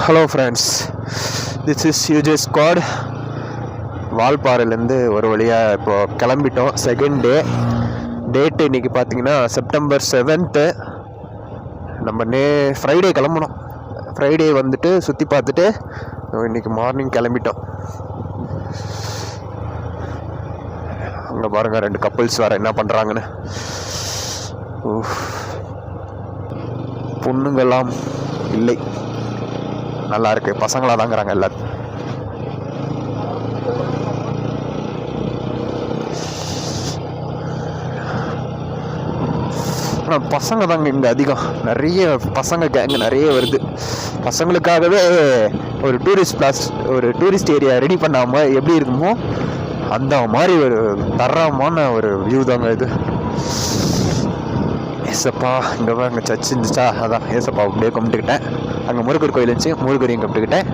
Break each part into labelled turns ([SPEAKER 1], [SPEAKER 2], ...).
[SPEAKER 1] Hello friends, this is UJ squad. வால்பாறையிலேருந்து ஒரு வழியாக இப்போது கிளம்பிட்டோம். செகண்ட் டேட்டு இன்றைக்கி பார்த்தீங்கன்னா செப்டம்பர் 7th. நம்ம ஃப்ரைடே கிளம்பணும். ஃப்ரைடே வந்துட்டு சுற்றி பார்த்துட்டு இன்றைக்கி மார்னிங் கிளம்பிட்டோம். அங்கே பாருங்கள், 2 கப்புள்ஸ் வேறு என்ன பண்ணுறாங்கன்னு. பொண்ணுங்கெல்லாம் இல்லை, நல்லா இருக்கு. பசங்களாக தாங்கிறாங்க எல்லாரும். ஆனால் பசங்க தாங்க இங்கே அதிகம். நிறைய பசங்க கேங்கு நிறைய வருது. பசங்களுக்காகவே ஒரு டூரிஸ்ட் ஏரியா ரெடி பண்ணாமல் எப்படி இருக்குமோ அந்த மாதிரி ஒரு தரமான ஒரு வியூ தாங்க இது. ஏசப்பா, இங்கே அங்கே சர்ச் இருந்துச்சா, அதான் ஏசப்பா அப்படியே கும்பிட்டுக்கிட்டேன். அங்கே முருகர் கோயில் இருந்துச்சு, முருகரையும் கும்பிட்டுக்கிட்டேன்.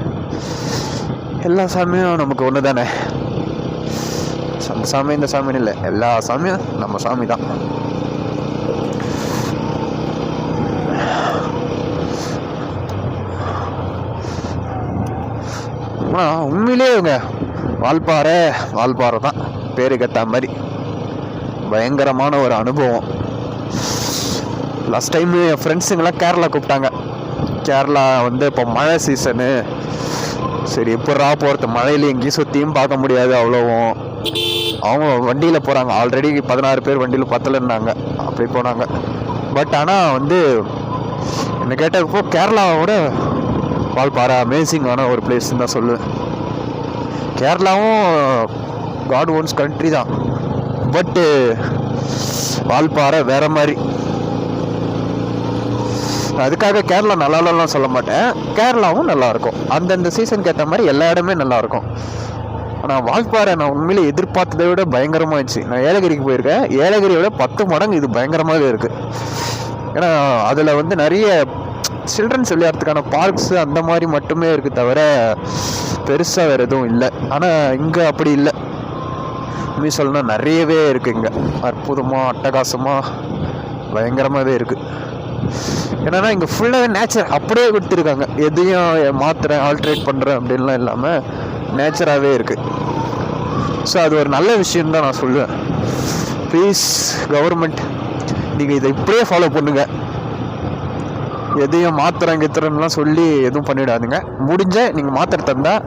[SPEAKER 1] எல்லா சாமியும் நமக்கு ஒன்று தானே. அந்த சாமி இந்த சாமின்னு இல்லை, எல்லா சாமியும் நம்ம சாமி தான். ஆனால் உண்மையிலே இவங்க வால்பாறை தான் பேருக்கு ஏற்ற மாதிரி பயங்கரமான ஒரு அனுபவம். லாஸ்ட் டைம் என் ஃப்ரெண்ட்ஸுங்கெல்லாம் கேரளா கூப்பிட்டாங்க. கேரளா வந்து இப்போ மழை சீசனு, சரி எப்படா போகிறது, மழையில் எங்கேயும் சுற்றியும் பார்க்க முடியாது அவ்வளோவும். அவங்க வண்டியில் போகிறாங்க. ஆல்ரெடி 16 பேர் வண்டியில் பத்தலைன்னாங்க, அப்படி போனாங்க. பட் ஆனால் வந்து என்னை கேட்டப்போ கேரளாவோட வால்பாறை அமேசிங்கான ஒரு பிளேஸ்ன்னு தான் சொல்லுவேன். கேரளாவும் காட் ஓன்ஸ் கண்ட்ரி தான், பட்டு வால்பாறை வேறு மாதிரி. அதுக்காக கேரளா நல்லாலாம் சொல்ல மாட்டேன், கேரளாவும் நல்லாயிருக்கும். அந்தந்த சீசனுக்கு ஏற்ற மாதிரி எல்லா இடமே நல்லாயிருக்கும். ஆனால் வால்பாறை நான் உண்மையிலே எதிர்பார்த்ததை விட பயங்கரமாக இருந்துச்சு. நான் ஏலகிரிக்கு போயிருக்கேன், ஏலகிரியோட 10 மடங்கு இது பயங்கரமாகவே இருக்குது. ஏன்னா அதில் வந்து நிறைய சில்ட்ரன்ஸ் விளையாடுறதுக்கான பார்க்ஸு அந்த மாதிரி மட்டுமே இருக்குது, தவிர பெருசாக வேறு எதுவும் இல்லை. ஆனால் இங்கே அப்படி இல்லை. உண்மையை சொல்லணும்னா நிறையவே இருக்குது இங்கே. அற்புதமாக அட்டகாசமாக பயங்கரமாகவே இருக்குது. என்னன்னா இங்கே ஃபுல்லாகவே நேச்சர் அப்படியே கொடுத்துருக்காங்க. எதையும் மாற்றுறேன் ஆல்ட்ரேட் பண்ணுறேன் அப்படின்லாம் இல்லாமல் நேச்சராகவே இருக்குது. ஸோ அது ஒரு நல்ல விஷயம்தான் நான் சொல்லுவேன். ப்ளீஸ் கவர்மெண்ட், நீங்கள் இதை இப்படியே ஃபாலோ பண்ணுங்க. எதையும் மாற்றுறேன் சொல்லி எதுவும் பண்ணிவிடாதுங்க. முடிஞ்ச நீங்கள் மாத்திர தந்தால்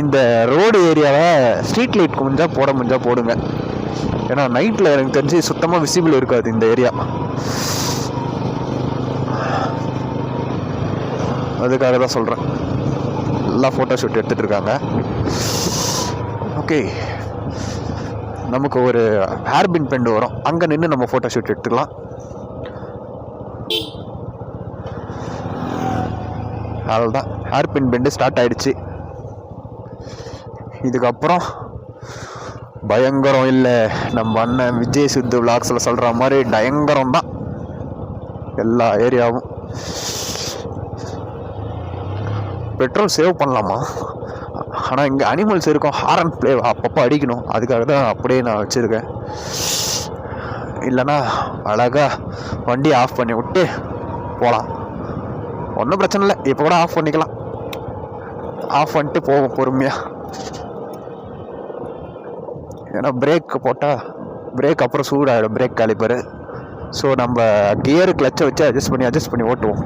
[SPEAKER 1] இந்த ரோடு ஏரியாவை ஸ்ட்ரீட் லைட் கொஞ்சம் போடுங்க. ஏன்னா நைட்டில் எனக்கு தெரிஞ்சு சுத்தமாக விசிபிள் இருக்காது இந்த ஏரியா. அதுக்காக தான் சொல்கிறேன். நல்லா ஃபோட்டோ ஷூட் எடுத்துகிட்டு இருக்காங்க. ஓகே, நமக்கு ஒரு ஹேர்பின் பெண்டு வரும், அங்கே நின்று நம்ம ஃபோட்டோ ஷூட் எடுத்துக்கலாம். அவ்வளோதான், ஹேர்பின் பெண்டு ஸ்டார்ட் ஆகிடுச்சு. இதுக்கப்புறம் பயங்கரம் இல்லை, நம்ம அண்ணன் விஜய் சித்து விளாக்ஸில் சொல்கிற மாதிரி பயங்கரம் தான் எல்லா ஏரியாவும். பெட்ரோல் சேவ் பண்ணலாமா? ஆனால் இங்கே அனிமல்ஸ் இருக்கும், ஹாரன் ப்ளே அப்பப்போ அடிக்கணும். அதுக்காக தான் அப்படியே நான் வச்சுருக்கேன். இல்லைனா அழகாக வண்டி ஆஃப் பண்ணி விட்டு போகலாம், ஒன்றும் பிரச்சனை இல்லை. இப்போ கூட ஆஃப் பண்ணிக்கலாம். ஆஃப் பண்ணிட்டு போகும் பொறுமையாக. ஏன்னா பிரேக் போட்டால் பிரேக் அப்புறம் சூடாகிடும், பிரேக் காலிப்பரு. ஸோ நம்ம கியரு கிளச்சை வச்சு அட்ஜஸ்ட் பண்ணி ஓட்டுவோம்.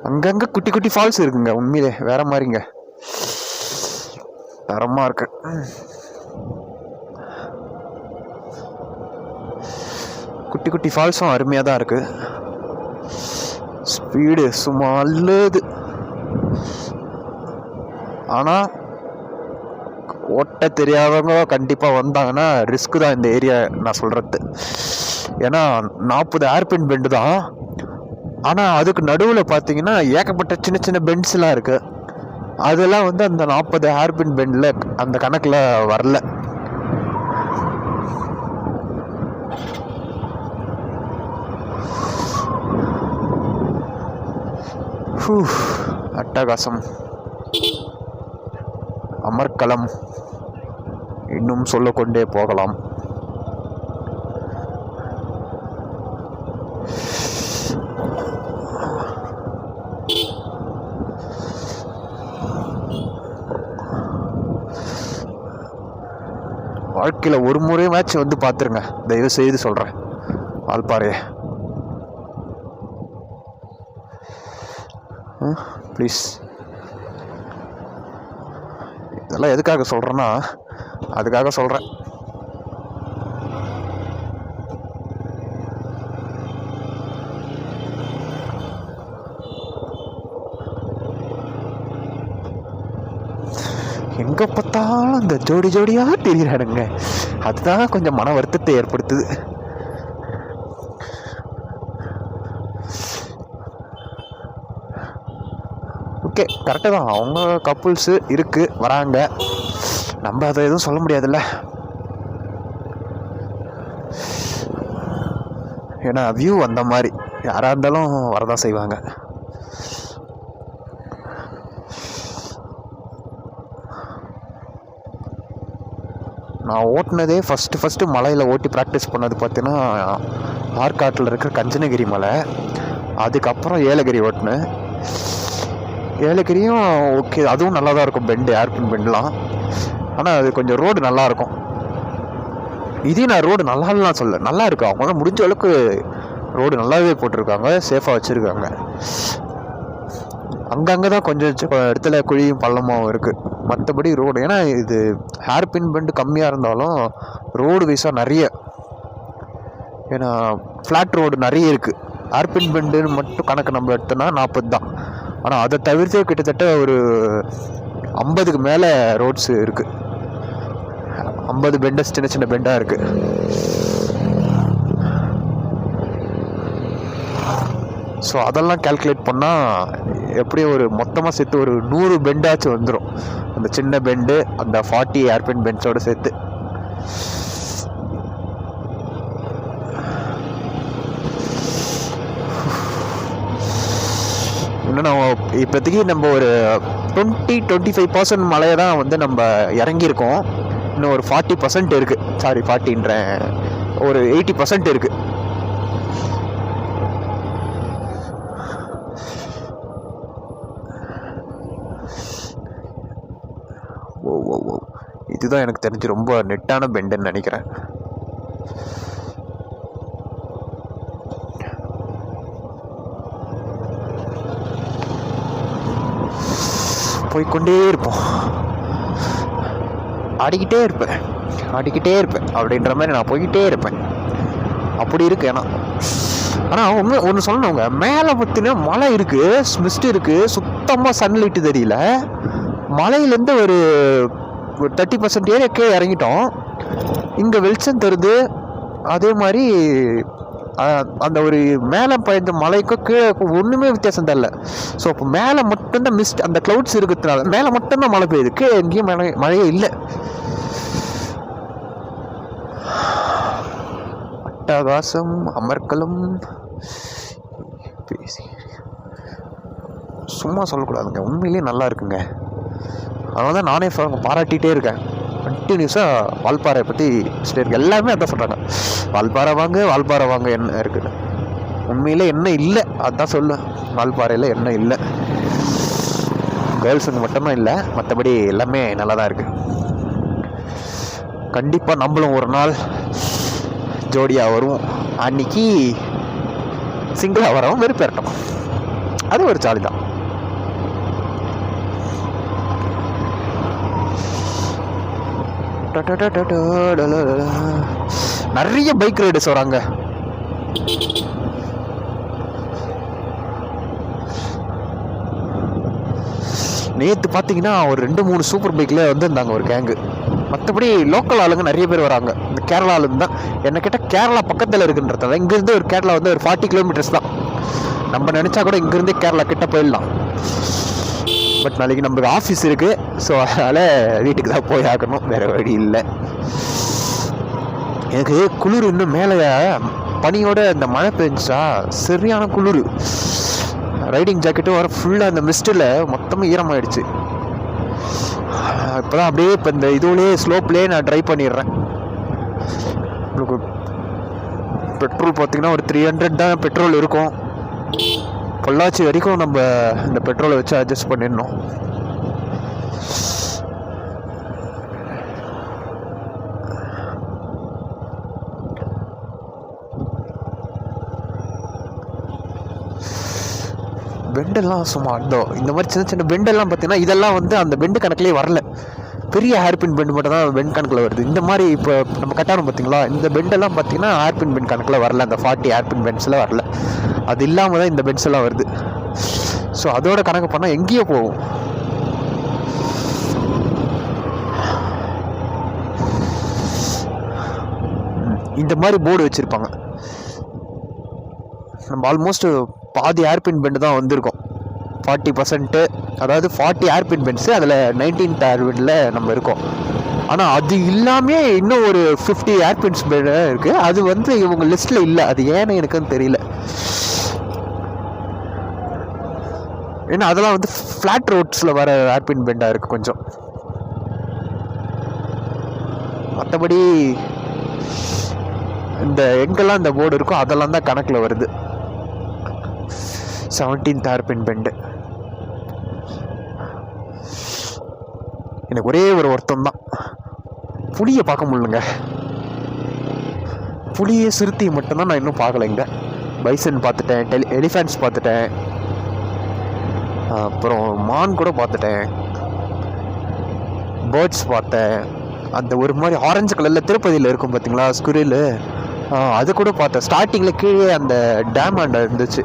[SPEAKER 1] அங்கங்கே குட்டி குட்டி ஃபால்ஸ் இருக்குங்க, உண்மையிலே வேற மாதிரிங்க, தரமாக இருக்கு. குட்டி குட்டி ஃபால்ஸும் அருமையாக தான் இருக்குது. ஸ்பீடு சும்மா அல்லது. ஆனால் ஓட்ட தெரியாதவங்க கண்டிப்பாக வந்தாங்கன்னா ரிஸ்க்கு தான் இந்த ஏரியா நான் சொல்கிறது. ஏன்னா 40 ஏர்பின் பெண்டு தான். ஆனால் அதுக்கு நடுவில் பார்த்தீங்கன்னா ஏகப்பட்ட சின்ன சின்ன பெண்ட்ஸ்லாம் இருக்குது. அதெல்லாம் வந்து அந்த 40 ஹேர்பின் பெண்டில் அந்த கணக்கில் வரல. அட்டகாசம், அமர்க்களம், இன்னும் சொல்லிக்கொண்டே போகலாம். வாழ்க்கையில் ஒரு முறை மேட்ச் வந்து பார்த்துருங்க, தயவு செய்து சொல்கிறேன். வால்பாறையை ப்ளீஸ். இதெல்லாம் எதுக்காக சொல்கிறேன்னா அதுக்காக சொல்கிறேன். எங்கே பார்த்தாலும் இந்த ஜோடி ஜோடியாக தெரிகிறானுங்க. அதுதான் கொஞ்சம் மன வருத்தத்தை ஏற்படுத்துது. ஓகே, கரெக்டு தான். அவங்க கப்புள்ஸு இருக்குது, வராங்க. நம்ம அதை எதுவும் சொல்ல முடியாதுல்ல. ஏன்னா வியூ அந்த மாதிரி யாராக இருந்தாலும் வரதான் செய்வாங்க. நான் ஓட்டினதே ஃபஸ்ட்டு மலையில் ஓட்டி ப்ராக்டிஸ் பண்ணது பார்த்தீங்கன்னா ஆற்காட்டில் இருக்கிற கஞ்சனகிரி மலை. அதுக்கப்புறம் ஏலகிரி ஓட்டினேன். ஏலகிரியும் ஓகே, அதுவும் நல்லா தான் இருக்கும். பெண்டு, ஏர்பின் பெண்டுலாம். ஆனால் அது கொஞ்சம் ரோடு நல்லாயிருக்கும். இதே நான் ரோடு நல்லாலாம் சொல்ல, நல்லா இருக்கும். அவங்க தான் முடிஞ்ச அளவுக்கு ரோடு நல்லாவே போட்டிருக்காங்க, சேஃபாக வச்சுருக்காங்க. அங்கங்கே தான் கொஞ்சம் இடத்துல குழியும் பள்ளமாகவும் இருக்குது. மற்றபடி ரோடு, ஏன்னா இது ஹேர்பின் பெண்டு கம்மியாக இருந்தாலும் ரோடு வைஸாக நிறைய, ஏன்னா ஃப்ளாட் ரோடு நிறைய இருக்குது. ஹேர்பின் பெண்டுன்னு மட்டும் கணக்கு நம்ம எடுத்தோன்னா 40 தான். ஆனால் அதை தவிர்த்து கிட்டத்தட்ட ஒரு 50க்கு மேலே ரோட்ஸு இருக்குது. 50 பெண்டஸ் சின்ன சின்ன பெண்டாக இருக்குது. ஸோ அதெல்லாம் கால்குலேட் பண்ணால் எப்படியும் ஒரு மொத்தமாக சேர்த்து ஒரு 100 பெண்டாச்சும் வந்துடும். அந்த சின்ன பெண்டு, அந்த 40 ஏர்பின் பெண்ட்ஸோடு சேர்த்து. இன்னும் நம்ம இப்போதைக்கு நம்ம ஒரு 20-25% மலையை தான் வந்து நம்ம இறங்கியிருக்கோம். இன்னும் ஒரு 40% இருக்குது. சாரி, 40ன்றேன், ஒரு 80% இருக்குது. ஓ, இதுதான் எனக்கு தெரிஞ்சு ரொம்ப நெட்டான பெண்டுன்னு நினைக்கிறேன். போய்கொண்டே இருப்போம், ஆடிக்கிட்டே இருப்பேன் அப்படின்ற மாதிரி நான் போய்கிட்டே இருப்பேன். அப்படி இருக்கு. ஆனால் ஒன்று சொல்லணுங்க, மேலே பார்த்தீங்கன்னா மழை இருக்குது, மிஸ்ட் இருக்குது, சுத்தமாக சன்லைட்டு தெரியல. மலையிலேருந்து ஒரு 30% ஏரியாக்கே இறங்கிட்டோம். இங்கே வெளிச்சம் தருது. அதே மாதிரி அந்த ஒரு மேலே பயந்த மலைக்கும் கீழே ஒன்றுமே வித்தியாசம் தெரியல. ஸோ இப்போ மேலே மட்டும்தான் மிஸ்ட், அந்த க்ளவுட்ஸ் இருக்கிறதுனால மேலே மட்டும்தான் மழை பெய்யுது, கீழே எங்கேயும் மழையே இல்லை. அட்டகாசம், அமர்க்கலம். சும்மா சொல்லக்கூடாதுங்க, உண்மையிலேயே நல்லா இருக்குங்க. அதனால தான் நானே பாராட்டிகிட்டே இருக்கேன் கண்டினியூஸாக. வால்பாறை பற்றி இருக்கு, எல்லாருமே அதான் சொல்கிறாங்க, வால்பாறை வாங்க என்ன இருக்குது. உண்மையிலே என்ன இல்லை அதுதான் சொல்லுவேன். வால்பாறையில் என்ன இல்லை, கேர்ள்ஸுங்க மட்டும்தான் இல்லை, மற்றபடி எல்லாமே நல்லா தான் இருக்குது. கண்டிப்பாக நம்மளும் ஒரு நாள் ஜோடியாக வருவோம். அன்னைக்கு சிங்கிளாக வரவும் வெறுப்பேறட்டும், அது ஒரு ஜாலி தான். நிறைய பைக் ரைடர்ஸ் வராங்க. நேற்று பார்த்தீங்கன்னா ஒரு 2-3 சூப்பர் பைக்கில் வந்துருந்தாங்க ஒரு கேங்கு. மற்றபடி லோக்கல் ஆளுங்க நிறைய பேர் வராங்க. இந்த கேரளாவிலேருந்து தான். என்ன கேட்டால் கேரளா பக்கத்தில் இருக்குன்றதால இங்கேருந்து ஒரு கேரளா வந்து ஒரு 40 கிலோமீட்டர்ஸ் தான். நம்ம நினச்சா கூட இங்கேருந்து கேரளா கிட்ட போயிடலாம். பட் நாளைக்கு நம்மளுக்கு ஆஃபீஸ் இருக்குது. ஸோ அதனால் வீட்டுக்கு தான் போய் ஆகணும், வேறு வழி இல்லை. எனக்கு குளிர் இன்னும் மேலே பனியோட இந்த மழை பெஞ்சா சரியான குளிர். ரைடிங் ஜாக்கெட்டும் வர ஃபுல்லாக அந்த மிஸ்டில் மொத்தமாக ஈரமாயிடுச்சு. இப்போ தான் அப்படியே இப்போ இந்த இதுலேயே ஸ்லோப்லேயே நான் ட்ரைவ் பண்ணிடுறேன். உங்களுக்கு பெட்ரோல் பார்த்திங்கன்னா ஒரு 300 தான் பெட்ரோல் இருக்கும். பொள்ளாச்சி வரைக்கும் நம்ம இந்த பெட்ரோலை வச்சு அட்ஜஸ்ட் பண்ணிடணும். பெண்டெல்லாம் சும்மா இந்த மாதிரி சின்ன சின்ன பெண்டெல்லாம் பார்த்தீங்கன்னா இதெல்லாம் வந்து அந்த பெண்டு கணக்குலேயே வரல. பெரிய ஹேர்பின் பெண்டு மட்டும் தான் பெண்ட் கணக்கில் வருது. இந்த மாதிரி இப்போ நம்ம கட்டாரம் பார்த்தீங்களா, இந்த பெண்டெல்லாம் பார்த்தீங்கன்னா ஹேர்பின் பெண்ட் கணக்கில் வரல. அந்த 40 ஹேர்பின் பெண்ட்ஸில் வரல. அது இல்லாமல் தான் இந்த பெண்ட்ஸ் எல்லாம் வருது. ஸோ அதோட கணக்கு பண்ணால் எங்கேயோ போகும். இந்த மாதிரி போர்டு வச்சுருப்பாங்க. நம்ம ஆல்மோஸ்ட் பாதி ஹேர்பின் பெண்டு தான் வந்திருக்கோம். 40%, அதாவது 40 ஹேர்பின் பெண்ட்ஸு, அதில் 19th ஹேர்பின்ல நம்ம இருக்கோம். ஆனால் அது இல்லாமே இன்னும் ஒரு 50 ஹேர்பின்ஸ் பெண்ட் இருக்குது. அது வந்து இவங்க லிஸ்ட்டில் இல்லை. அது ஏன்னு எனக்குன்னு தெரியல. ஏன்னா அதெல்லாம் வந்து ஃப்ளாட் ரோட்ஸில் வர ஹேர்பின் பெண்டாக இருக்குது கொஞ்சம். மற்றபடி இந்த எங்கெல்லாம் இந்த போர்டு இருக்கோ அதெல்லாம் தான் கணக்கில் வருது. 17th hairpin bend. எனக்கு ஒரே ஒரு வருத்தம் தான், புளியை பார்க்க முடியலங்க. புளியை சிறுத்தை மட்டும்தான் நான் இன்னும் பார்க்கலைங்க. பைசன் பார்த்துட்டேன், எலிஃபென்ட்ஸ் பார்த்துட்டேன், அப்புறம் மான் கூட பார்த்துட்டேன், பேர்ட்ஸ் பார்த்தேன். அந்த ஒரு மாதிரி ஆரஞ்சு கலரில் திருப்பதியில் இருக்கும் பார்த்தீங்களா ஸ்குரில், அது கூட பார்த்தேன். ஸ்டார்டிங்கில் கீழே அந்த டேம் ஆண்ட இருந்துச்சு.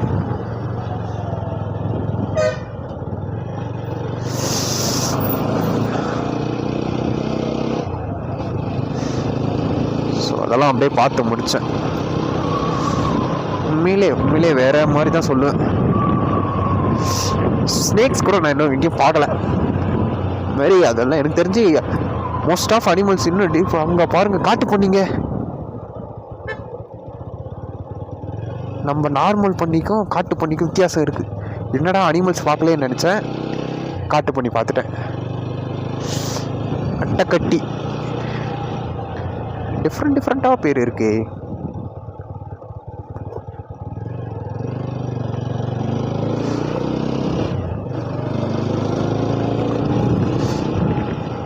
[SPEAKER 1] அதெல்லாம் அப்படியே பார்த்து முடித்தேன். உண்மையிலே வேற மாதிரி தான் சொல்லுவேன். ஸ்னேக்ஸ் கூட நான் இன்னும் எங்கேயும் பார்க்கல. மாதிரி அதெல்லாம் எனக்கு தெரிஞ்சு மோஸ்ட் ஆஃப் அனிமல்ஸ் இன்னும் டீப். அங்கே பாருங்கள், காட்டு பண்ணிங்க. நம்ம நார்மல் பண்ணிக்கும் காட்டு பண்ணிக்கும் வித்தியாசம் இருக்குது. என்னடா அனிமல்ஸ் பார்க்கலேன்னு நினச்சேன், காட்டு பண்ணி பார்த்துட்டேன். அட்டைக்கட்டி டிஃப்ரெண்ட்டாக பேர் இருக்கு.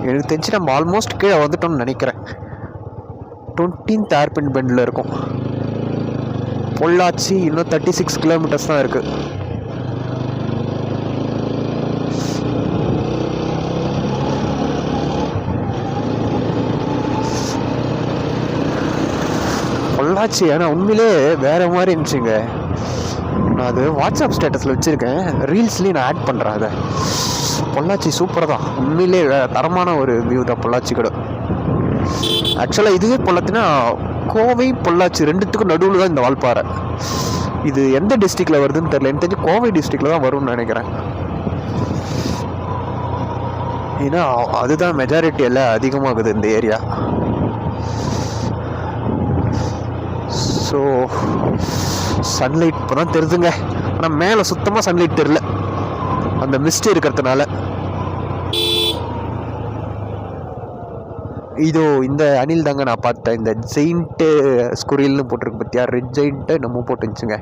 [SPEAKER 1] எனக்கு தெரிஞ்சு நம்ம ஆல்மோஸ்ட் கீழே வந்துட்டோம்னு நினைக்கிறேன். 20th ஹேர்பின் பெண்டில் இருக்கும். பொள்ளாச்சி இன்னும் 36 கிலோமீட்டர்ஸ் தான் இருக்குது. பொள்ளாச்சி ஆனால் உண்மையிலே வேறு மாதிரி இருந்துச்சுங்க. நான் அது வாட்ஸ்அப் ஸ்டேட்டஸில் வச்சுருக்கேன், ரீல்ஸ்லேயும் நான் ஆட் பண்ணுறேன். அதை பொள்ளாச்சி சூப்பராக தான், உண்மையிலே தரமான ஒரு வியூ தான் பொள்ளாச்சி கூட. ஆக்சுவலாக இதுவே பொள்ளாச்சினா கோவை பொள்ளாச்சி ரெண்டுத்துக்கும் நடுவில் தான் இந்த வால்பாறை. இது எந்த டிஸ்ட்ரிக்டில் வருதுன்னு தெரியல. எனக்கு தெரிஞ்சு கோவை டிஸ்ட்ரிக்டில் தான் வரும்னு நினைக்கிறேன். ஏன்னா அதுதான் மெஜாரிட்டி எல்லாம் அதிகமாகுது இந்த ஏரியா. ஸோ சன்லைட் இப்போ தான் தெரியுதுங்க. ஆனால் மேலே சுத்தமாக சன்லைட் தெரியல, அந்த மிஸ்ட் இருக்கிறதுனால. இதோ இந்த அணில் தாங்க நான் பார்த்தேன். இந்த ஜெயிண்ட்டு ஸ்குரில்னு போட்டிருக்கு பார்த்தியா, ரெட் ஜெயிண்ட்டு நம்ம போட்டுருந்துச்சுங்க.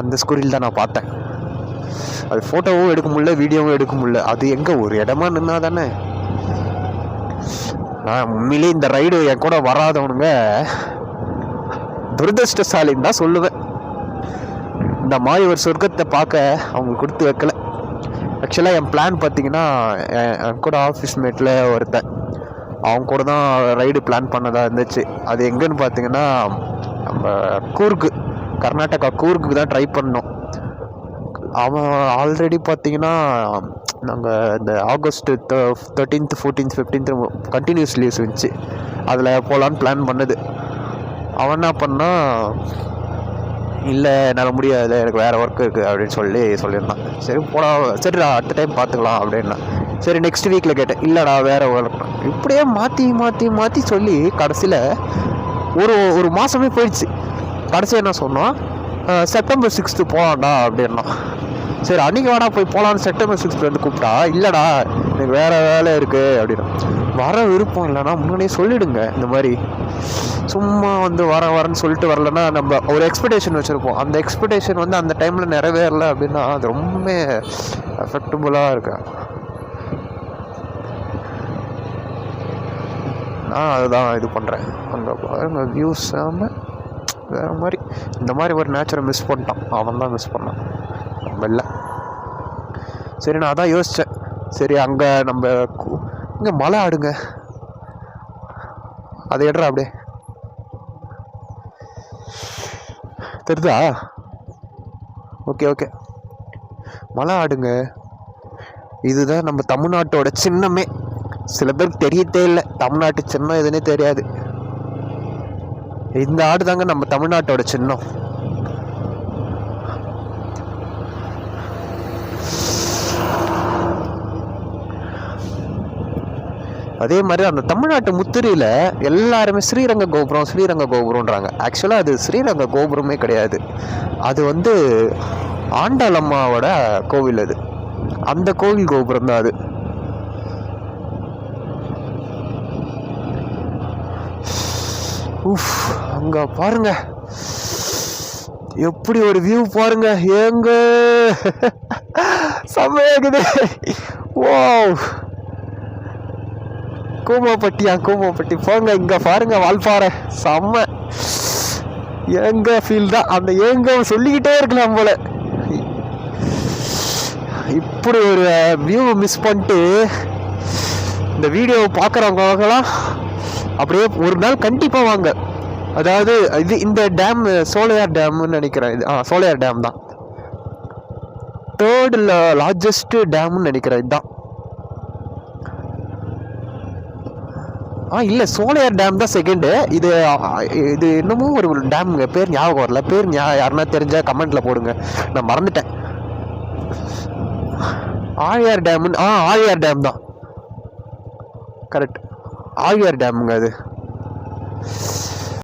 [SPEAKER 1] அந்த ஸ்குரில் தான் நான் பார்த்தேன். அது ஃபோட்டோவும் எடுக்க முடியல, வீடியோவும் எடுக்க முடியல. அது எங்கே ஒரு இடமா நின்னா தானே. நான் உண்மையிலே இந்த ரைடு என் கூட வராதவனுங்க துரதிருஷ்டசாலின்னு தான் சொல்லுவேன். இந்த மாதிரி ஒரு சொர்க்கத்தை பார்க்க அவங்க கொடுத்து வைக்கல. ஆக்சுவலாக என் பிளான் பார்த்தீங்கன்னா, என் கூட ஆஃபீஸ் மேட்டில் ஒருத்தன், அவங்க கூட தான் ரைடு பிளான் பண்ணதாக இருந்துச்சு. அது எங்கேன்னு பார்த்தீங்கன்னா நம்ம கூர்க்கு, கர்நாடகா கூர்க்கு தான் ட்ரை பண்ணோம். அவன் ஆல்ரெடி பார்த்தீங்கன்னா நாங்கள் இந்த August 13th 14th 15th continuous leaves இருந்துச்சு, அதில் போகலான்னு பிளான் பண்ணது. அவன் என்ன பண்ணால், இல்லை என்னால் முடியாது, எனக்கு வேறு ஒர்க் இருக்குது அப்படின்னு சொல்லியிருந்தான். சரி போடா, சரிடா அடுத்த டைம் பார்த்துக்கலாம் அப்படின்னா. சரி நெக்ஸ்ட் வீக்கில் கேட்டேன், இல்லைடா வேறு ஒர்க். இப்படியே மாற்றி சொல்லி கடைசியில் ஒரு மாதமே போயிடுச்சு. கடைசி என்ன சொன்னோம், September 6th போகலாம்டா அப்படின்னா. சரி அன்றைக்கி வாடா போய் போகலான்னு September 6th வந்து கூப்பிட்டா, இல்லைடா எனக்கு வேறு வேலை இருக்குது அப்படின்னா. வர விருப்பம் இல்லைன்னா முன்னாடியே சொல்லிவிடுங்க. இந்த மாதிரி சும்மா வந்து வரேன்னு சொல்லிட்டு வரலன்னா நம்ம ஒரு எக்ஸ்பெக்டேஷன் வச்சுருப்போம். அந்த எக்ஸ்பெக்டேஷன் வந்து அந்த டைமில் நிறைவேறல அப்படின்னா அது ரொம்ப எஃபெக்டபுளாக இருக்கு. நான் அதுதான் இது பண்ணுறேன். அங்கே பாருங்க வியூஸ் வேறு மாதிரி. இந்த மாதிரி ஒரு நேச்சரை மிஸ் பண்ணிட்டான், அவன் தான் மிஸ் பண்ணான், நம்ம இல்லை. சரி நான் அதான் யோசித்தேன், சரி அங்கே நம்ம இங்கே மலை ஆடுங்க, அதை எடுறா அப்படியே தெரியுதா? ஓகே ஓகே, மலை ஆடுங்க, இதுதான் நம்ம தமிழ்நாட்டோட சின்னமே. சில பேருக்கு தெரியத்தே இல்லை தமிழ்நாட்டு சின்னம் எதுன்னே தெரியாது. இந்த ஆடு தாங்க நம்ம தமிழ்நாட்டோட சின்னம். அதே மாதிரி அந்த தமிழ்நாட்டு முத்திரையில் எல்லாருமே ஸ்ரீரங்க கோபுரம் ஸ்ரீரங்க கோபுரம்ன்றாங்க. ஆக்சுவலாக அது ஸ்ரீரங்க கோபுரமே கிடையாது, அது வந்து ஆண்டாளம்மாவோட கோவில். அது அந்த கோவில் கோபுரம் தான் அது. அங்க பாருங்க எப்படி ஒரு வியூ பாருங்க, எங்க செம்மையாகுது. ஓ கூமாப்பட்டி போங்க, இங்க பாருங்க வால்பாறை செம்ம. எங்க ஃபீல் தான் அந்த, எங்க சொல்லிக்கிட்டே இருக்கலாம் போல. இப்படி ஒரு வியூ மிஸ் பண்ணிட்டு இந்த வீடியோவை பார்க்குறவங்கலாம் அப்படியே ஒரு நாள் கண்டிப்பாக வாங்க. அதாவது இது இந்த டேம் சோலையார் டேம்னு நினைக்கிறேன். இது சோலையார் டேம் தான், 3rd லார்ஜஸ்ட் டேம்னு நினைக்கிறேன். இதுதான் இல்லை சோலையார் டேம் தான் 2nd. இது இது என்னமோ ஒரு டேமுங்க, பேர் ஞாபகம் வரல. பேர் யாருன்னா தெரிஞ்சா கமெண்ட்ல போடுங்க, நான் மறந்துட்டேன். ஆழியார் டேம்னு ஆழியார் டேம் தான் கரெக்ட், ஆழியார் டேமுங்க அது.